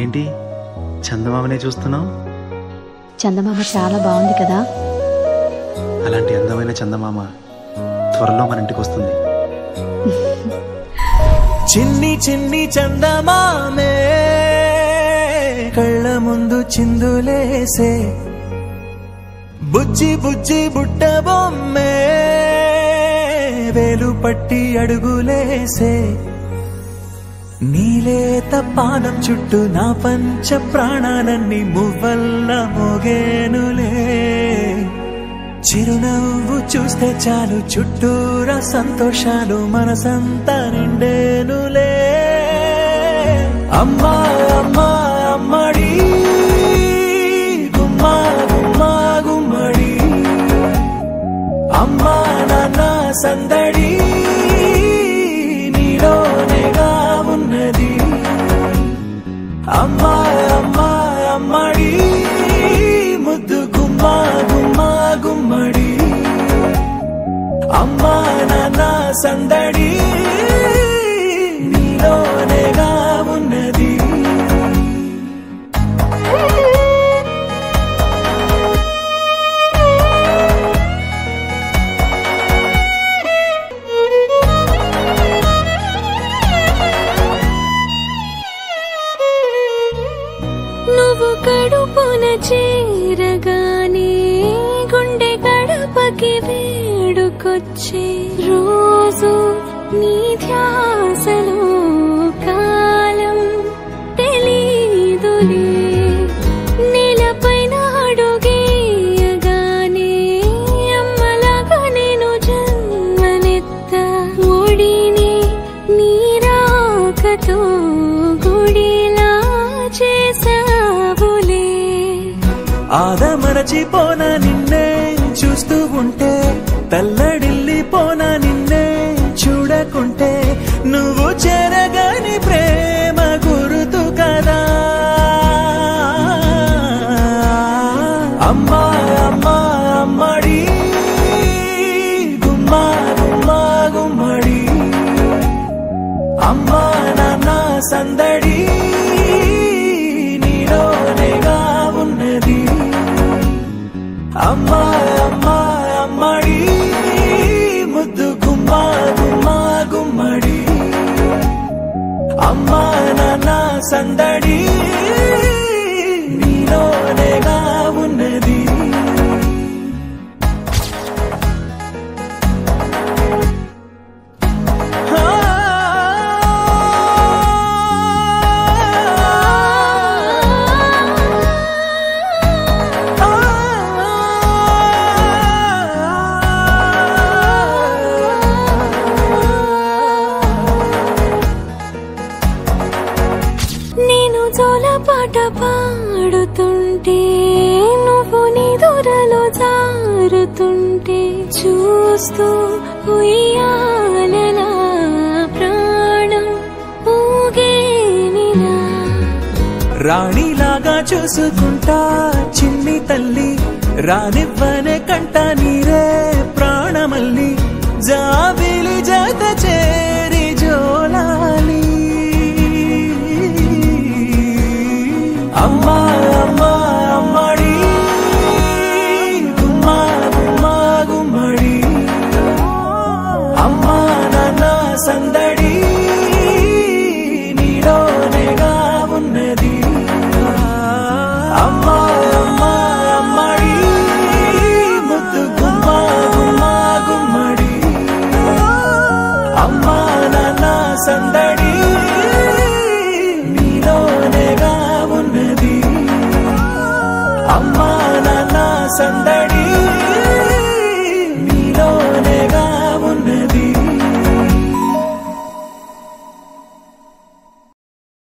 ఏంటి చందమామనే చూస్తున్నావు? చందమామ చాలా బాగుంది కదా. అలాంటి అందమైన చందమామ త్వరలో మన ఇంటికి వస్తుంది. చిన్ని చిన్ని చందమామే కళ్ళ ముందు చిందులేసే, బుజ్జి బుజ్జి బుట్ట బొమ్మే వేలు పట్టి అడుగులేసే, నీలేత పాదం చుట్టూ నా పంచ ప్రాణాలన్నీ మువ్వల్ల మోగేనులే, చిరునవ్వు చూస్తే చాలు చుట్టూరా సంతోషాలు మనసంతా నిండేనులే. అమ్మా అమ్మా అమ్మడి గుమ్మా గుమ్మా గుమ్మడి, అమ్మా నాన్న సందడి నీలోనేగా ఉన్నది. అమ్మా అమ్మా అమ్మడి ముద్దు గుమ్మా గుమ్మా గుమ్మడి, అమ్మా నాన్న సందడి నీలోనేగా ఉన్నది. నువ్వు కడుపున చేరగానే గుండె గడపకి వేడుకొచ్చే, రోజు నీ ధ్యాసలో కాలం తెలీదులే, నేలపైన అడుగేయగానే అమ్మలాగా నేను జన్మనెత్త, ఒడిని నీ రాకతో గుడిలా చేసావులే. ఆదమరచిపోనా నిన్నే చూస్తూ ఉంటే, తల్లడిల్లిపోనా నిన్నే చూడకుంటే, నువ్వు చెరగని ప్రేమ గురుతు కదా. అమ్మా అమ్మా అమ్మడి గుమ్మా గుమ్మా గుమ్మడి, అమ్మా నాన్న సందడి నీలోనేగా ఉన్నది. అమ్మా అమ్మా అమ్మడి ముద్దు గుమ్మా గుమ్మా గుమ్మడి, అమ్మా నాన్న సందడి నీలోనేగా ఉన్నది. నేను జోలపాట పాడుతుంటే, నువ్వు నీ దూరలో జారుతుంటే, చూస్తూ ఉయ్యాలలా ప్రాణం ఊగేనిలా. రాణిలాగా చూసుకుంటా చిన్ని తల్లి, రానివ్వనే కంట నీరే ప్రాణమల్లి, జాబిలి జత చేరి జోలాలి. అమ్మా అమ్మా అమ్మడి గుమ్మా గుమ్మా గుమ్మడి, అమ్మా నాన్న సందడి నీలోనేగా ఉన్నది. అమ్మా అమ్మా అమ్మడి ముద్దు గుమ్మా గుమ్మా గుమ్మడి, అమ్మా నాన్న సందడి నీలోనేగా ఉన్నది. అమ్మా